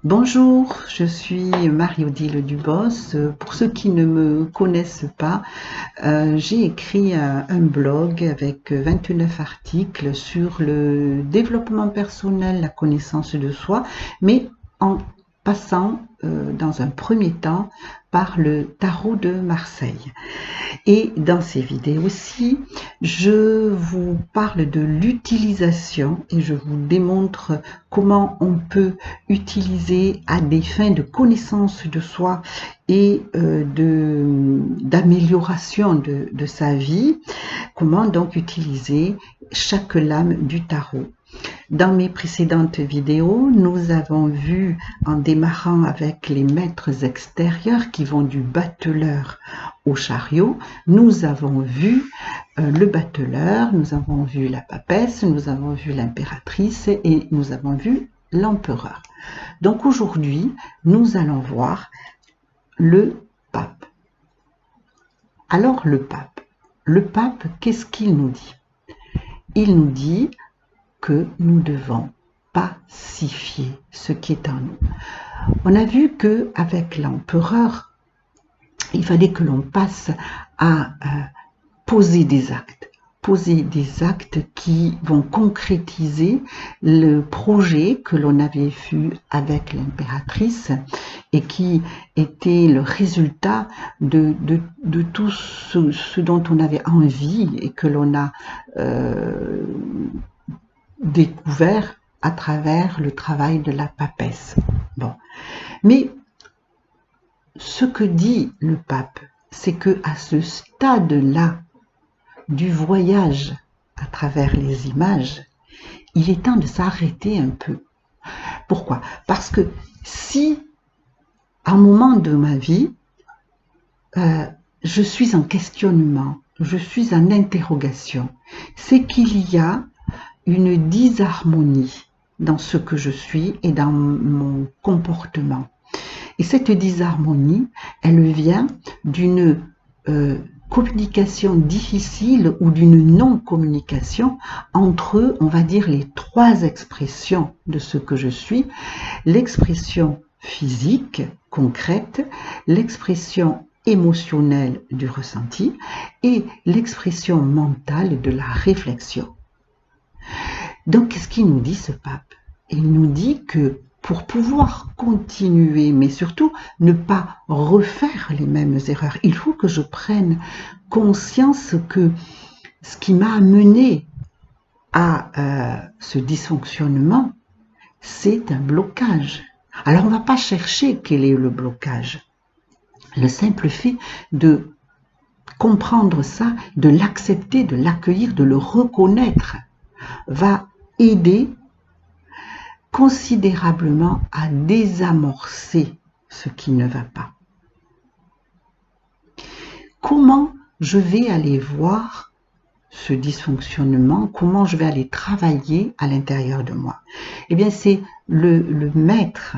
Bonjour, je suis Marie-Odile Dubos. Pour ceux qui ne me connaissent pas, j'ai écrit un blog avec 29 articles sur le développement personnel, la connaissance de soi, mais en passant dans un premier temps par le tarot de Marseille. Et dans ces vidéos aussi, je vous parle de l'utilisation et je vous démontre comment on peut utiliser à des fins de connaissance de soi et d'amélioration de sa vie, comment donc utiliser chaque lame du tarot. Dans mes précédentes vidéos, nous avons vu, en démarrant avec les maîtres extérieurs qui vont du battleur au chariot, nous avons vu le battleur, nous avons vu la papesse, nous avons vu l'impératrice et nous avons vu l'empereur. Donc aujourd'hui, nous allons voir le pape. Alors le pape, qu'est-ce qu'il nous dit? Il nous dit que nous devons pacifier ce qui est en nous. On a vu que avec l'empereur, il fallait que l'on passe à poser des actes qui vont concrétiser le projet que l'on avait vu avec l'impératrice et qui était le résultat de tout ce dont on avait envie et que l'on a découvert à travers le travail de la papesse. Bon. Mais ce que dit le pape, c'est que à ce stade-là du voyage à travers les images, il est temps de s'arrêter un peu. Pourquoi? Parce que si, à un moment de ma vie, je suis en questionnement, je suis en interrogation, c'est qu'il y a une disharmonie dans ce que je suis et dans mon comportement. Et cette disharmonie, elle vient d'une communication difficile ou d'une non-communication entre, on va dire, les trois expressions de ce que je suis, l'expression physique, concrète, l'expression émotionnelle du ressenti et l'expression mentale de la réflexion. Donc, qu'est-ce qu'il nous dit ce pape? Il nous dit que pour pouvoir continuer, mais surtout ne pas refaire les mêmes erreurs, il faut que je prenne conscience que ce qui m'a amené à ce dysfonctionnement, c'est un blocage. Alors, on ne va pas chercher quel est le blocage. Le simple fait de comprendre ça, de l'accepter, de l'accueillir, de le reconnaître, va aider considérablement à désamorcer ce qui ne va pas. Comment je vais aller voir ce dysfonctionnement? Comment je vais aller travailler à l'intérieur de moi? Eh bien, c'est le maître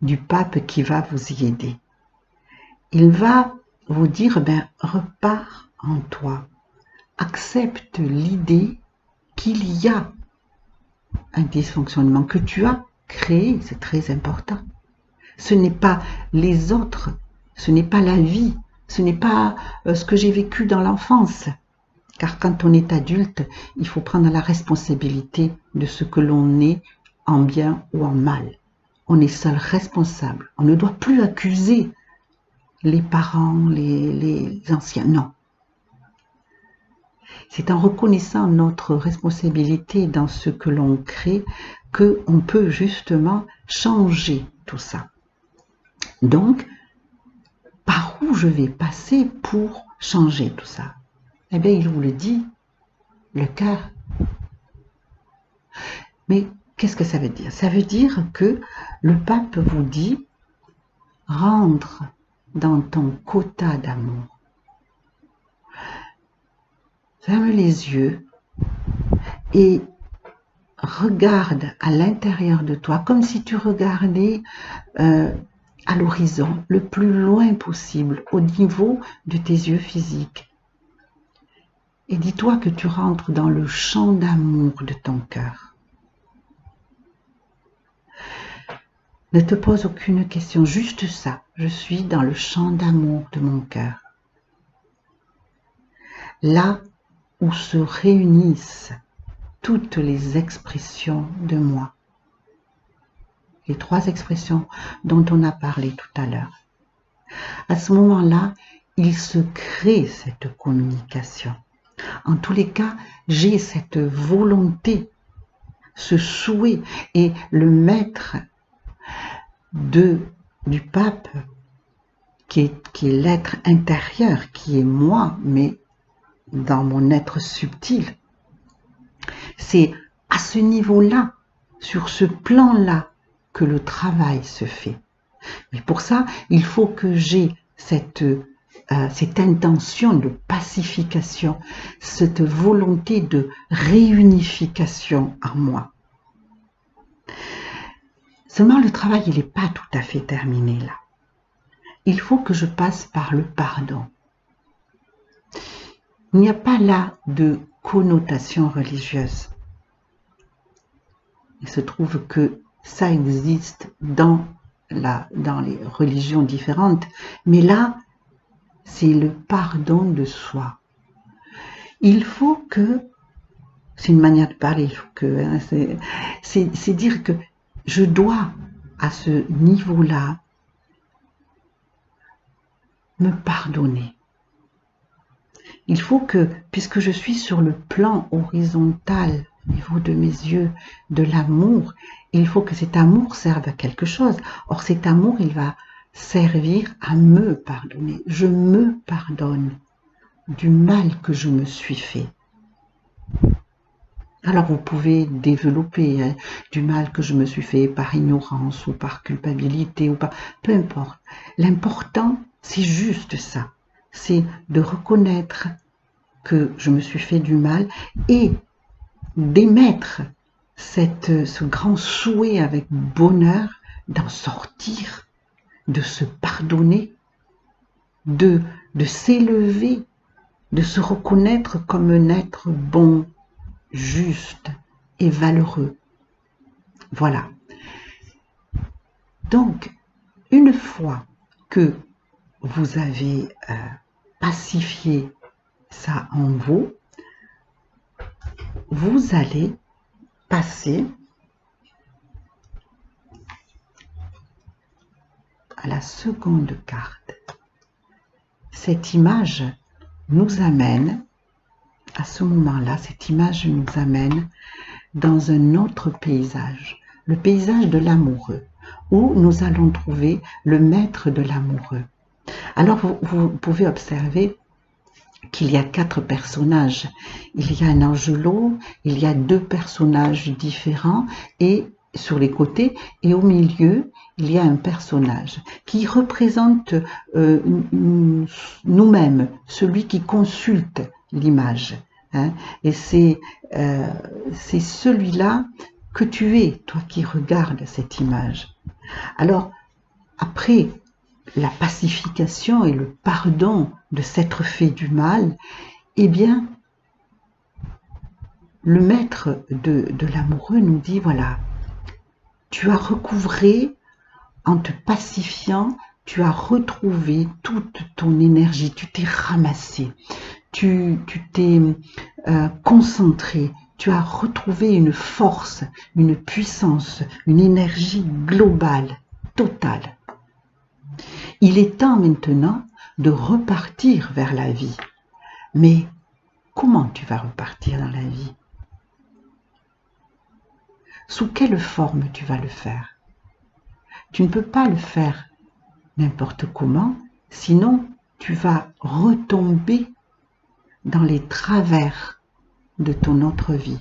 du pape qui va vous y aider. Il va vous dire, repars en toi. Accepte l'idée qu'il y a un dysfonctionnement que tu as créé, c'est très important. Ce n'est pas les autres, ce n'est pas la vie, ce n'est pas ce que j'ai vécu dans l'enfance. Car quand on est adulte, il faut prendre la responsabilité de ce que l'on est en bien ou en mal. On est seul responsable. On ne doit plus accuser les parents, les anciens. Non. C'est en reconnaissant notre responsabilité dans ce que l'on crée qu'on peut justement changer tout ça. Donc, par où je vais passer pour changer tout ça? Eh bien, il vous le dit, le cœur. Mais qu'est-ce que ça veut dire? Ça veut dire que le pape vous dit, rentre dans ton quota d'amour. Ferme les yeux et regarde à l'intérieur de toi, comme si tu regardais à l'horizon, le plus loin possible, au niveau de tes yeux physiques. Et dis-toi que tu rentres dans le champ d'amour de ton cœur. Ne te pose aucune question, juste ça. Je suis dans le champ d'amour de mon cœur. Là où se réunissent toutes les expressions de moi. Les 3 expressions dont on a parlé tout à l'heure. À ce moment-là, il se crée cette communication. En tous les cas, j'ai cette volonté, ce souhait, et le maître du pape, qui est l'être intérieur, qui est moi, mais dans mon être subtil. C'est à ce niveau-là, sur ce plan-là, que le travail se fait. Mais pour ça, il faut que j'ai cette intention de pacification, cette volonté de réunification en moi. Seulement, le travail, il n'est pas tout à fait terminé là. Il faut que je passe par le pardon. Il n'y a pas là de connotation religieuse. Il se trouve que ça existe dans les religions différentes, mais là, c'est le pardon de soi. Il faut que, c'est une manière de parler, il faut que, hein, c'est dire que je dois, à ce niveau-là, me pardonner. Il faut que, puisque je suis sur le plan horizontal, au niveau de mes yeux, de l'amour, il faut que cet amour serve à quelque chose. Or, cet amour, il va servir à me pardonner. Je me pardonne du mal que je me suis fait. Alors, vous pouvez développer du mal que je me suis fait par ignorance ou par culpabilité ou par... Peu importe. L'important, c'est juste ça. C'est de reconnaître que je me suis fait du mal et d'émettre ce grand souhait avec bonheur d'en sortir, de se pardonner, de s'élever, de se reconnaître comme un être bon, juste et valeureux. Voilà. Donc, une fois que vous avez pacifié ça en vous, vous allez passer à la seconde carte. Cette image nous amène, à ce moment-là, cette image nous amène dans un autre paysage, le paysage de l'amoureux, où nous allons trouver le maître de l'amoureux. Alors vous pouvez observer qu'il y a 4 personnages. Il y a un angelot, il y a 2 personnages différents et sur les côtés et au milieu, il y a un personnage qui représente nous-mêmes, celui qui consulte l'image. Hein, et c'est celui-là que tu es, toi qui regardes cette image. Alors, après la pacification et le pardon de s'être fait du mal, eh bien, le maître de l'amoureux nous dit, voilà, tu as recouvré, en te pacifiant, tu as retrouvé toute ton énergie, tu t'es ramassé, tu t'es concentré, tu as retrouvé une force, une puissance, une énergie globale, totale. Il est temps maintenant de repartir vers la vie. Mais comment tu vas repartir dans la vie? Sous quelle forme tu vas le faire? Tu ne peux pas le faire n'importe comment, sinon tu vas retomber dans les travers de ton autre vie.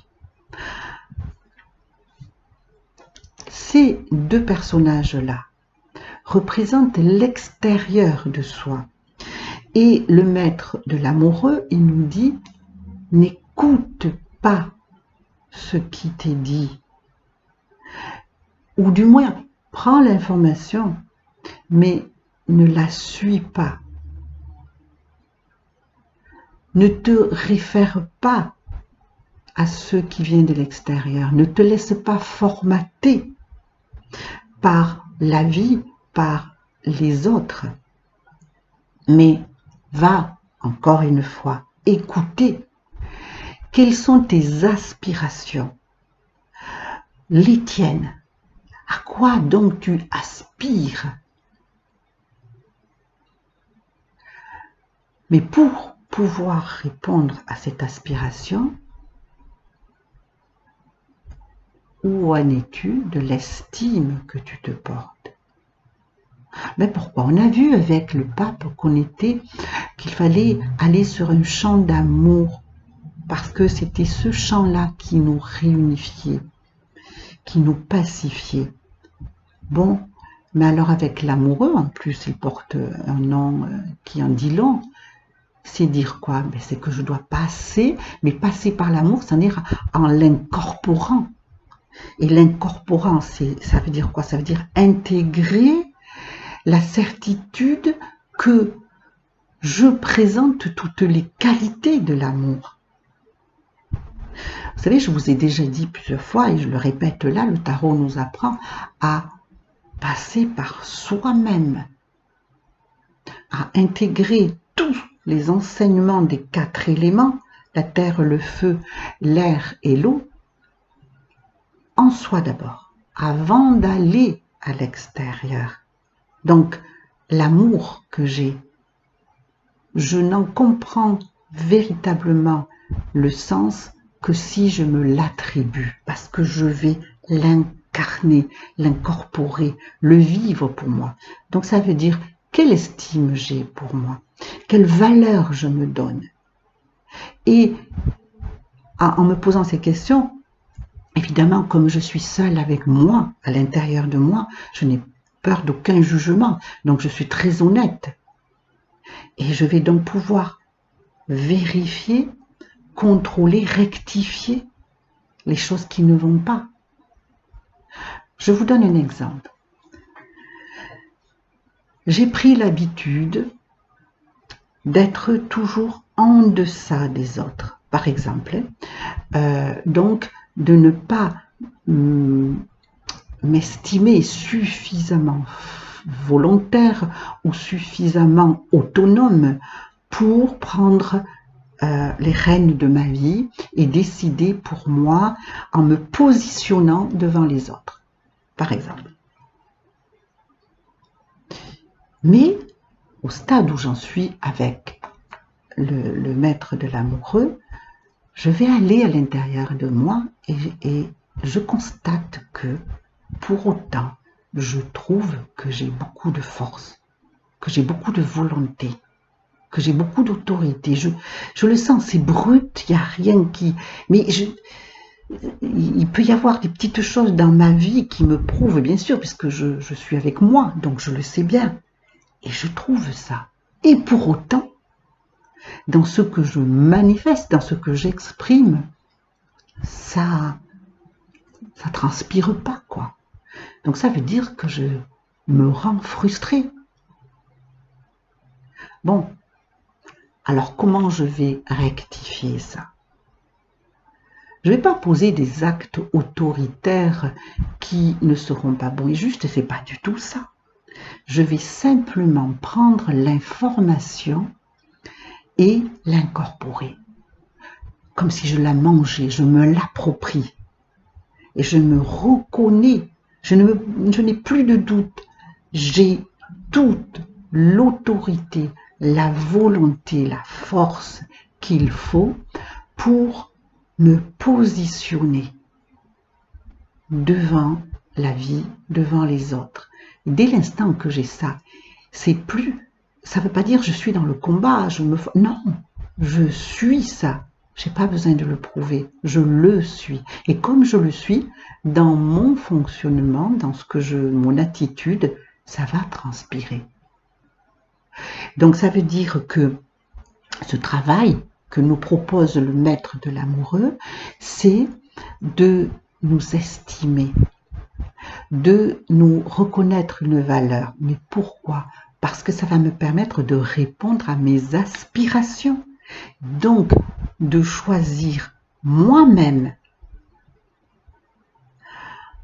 Ces 2 personnages-là représentent l'extérieur de soi. Et le maître de l'amoureux, il nous dit, n'écoute pas ce qui t'est dit. Ou du moins, prends l'information, mais ne la suis pas. Ne te réfère pas à ce qui vient de l'extérieur. Ne te laisse pas formater par la vie, par les autres. Mais va, encore une fois, écouter. Quelles sont tes aspirations? Les tiennes. À quoi donc tu aspires? Mais pour pouvoir répondre à cette aspiration, où en es-tu de l'estime que tu te portes? Mais pourquoi? On a vu avec le pape qu'il fallait aller sur un champ d'amour, parce que c'était ce champ-là qui nous réunifiait, qui nous pacifiait. Bon, mais alors avec l'amoureux, en plus, il porte un nom qui en dit long. C'est dire quoi? Ben, c'est que je dois passer, mais passer par l'amour, c'est-à-dire en l'incorporant. Et l'incorporant, ça veut dire quoi? Ça veut dire intégrer la certitude que je présente toutes les qualités de l'amour. Vous savez, je vous ai déjà dit plusieurs fois, et je le répète là, le tarot nous apprend à passer par soi-même, à intégrer tous les enseignements des 4 éléments, la terre, le feu, l'air et l'eau, en soi d'abord, avant d'aller à l'extérieur. Donc, l'amour que j'ai, je n'en comprends véritablement le sens que si je me l'attribue, parce que je vais l'incarner, l'incorporer, le vivre pour moi. Donc ça veut dire, quelle estime j'ai pour moi? Quelle valeur je me donne? Et en me posant ces questions, évidemment, comme je suis seule avec moi, à l'intérieur de moi, je n'ai peur d'aucun jugement, donc je suis très honnête. Et je vais donc pouvoir vérifier, contrôler, rectifier les choses qui ne vont pas. Je vous donne un exemple. J'ai pris l'habitude d'être toujours en deçà des autres, par exemple. Donc, de ne pas m'estimer suffisamment volontaire ou suffisamment autonome pour prendre les rênes de ma vie et décider pour moi en me positionnant devant les autres, par exemple. Mais au stade où j'en suis avec le maître de l'amoureux, je vais aller à l'intérieur de moi et je constate que pour autant, je trouve que j'ai beaucoup de force, que j'ai beaucoup de volonté, que j'ai beaucoup d'autorité. Je le sens, c'est brut, il n'y a rien qui... Mais il peut y avoir des petites choses dans ma vie qui me prouvent, bien sûr, puisque je suis avec moi, donc je le sais bien. Et je trouve ça. Et pour autant, dans ce que je manifeste, dans ce que j'exprime, ça transpire pas, quoi. Donc ça veut dire que je me rends frustrée. Bon, alors comment je vais rectifier ça? Je ne vais pas poser des actes autoritaires qui ne seront pas bons et justes, c'est pas du tout ça. Je vais simplement prendre l'information et l'incorporer. Comme si je la mangeais, je me l'approprie. Et je me reconnais, je n'ai plus de doute. J'ai toute l'autorité, la volonté, la force qu'il faut pour me positionner devant la vie, devant les autres. Dès l'instant que j'ai ça, c'est plus, ça ne veut pas dire je suis dans le combat, non, je suis ça. Je n'ai pas besoin de le prouver, je le suis. Et comme je le suis, dans mon fonctionnement, dans mon attitude, ça va transpirer. Donc ça veut dire que ce travail que nous propose le maître de l'amoureux, c'est de nous estimer, de nous reconnaître une valeur. Mais pourquoi? Parce que ça va me permettre de répondre à mes aspirations. Donc, de choisir moi-même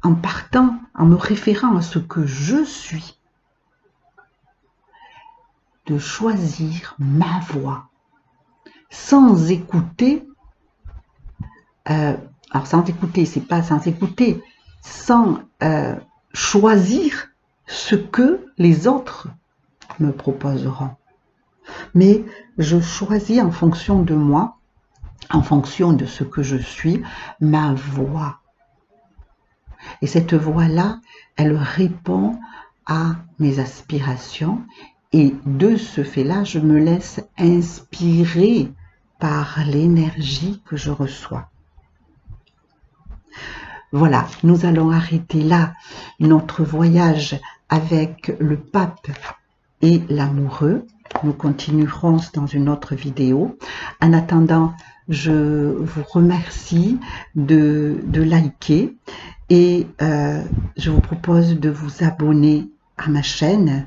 en partant, en me référant à ce que je suis, de choisir ma voix, sans écouter, alors sans écouter, c'est pas sans écouter, sans choisir ce que les autres me proposeront. Mais je choisis en fonction de moi, en fonction de ce que je suis, ma voix. Et cette voix-là, elle répond à mes aspirations. Et de ce fait-là, je me laisse inspirer par l'énergie que je reçois. Voilà, nous allons arrêter là notre voyage avec le pape et l'amoureux. Nous continuerons dans une autre vidéo. En attendant, je vous remercie de liker et je vous propose de vous abonner à ma chaîne.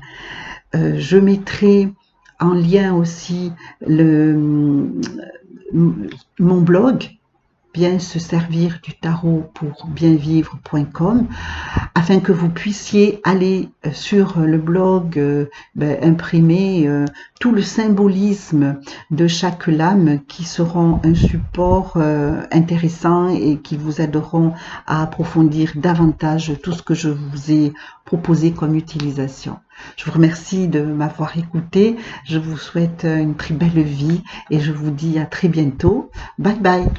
Je mettrai en lien aussi mon blog, bien se servir du tarot pour bien vivre.com, afin que vous puissiez aller sur le blog, imprimer tout le symbolisme de chaque lame qui seront un support intéressant et qui vous aideront à approfondir davantage tout ce que je vous ai proposé comme utilisation. Je vous remercie de m'avoir écouté, je vous souhaite une très belle vie et je vous dis à très bientôt. Bye bye.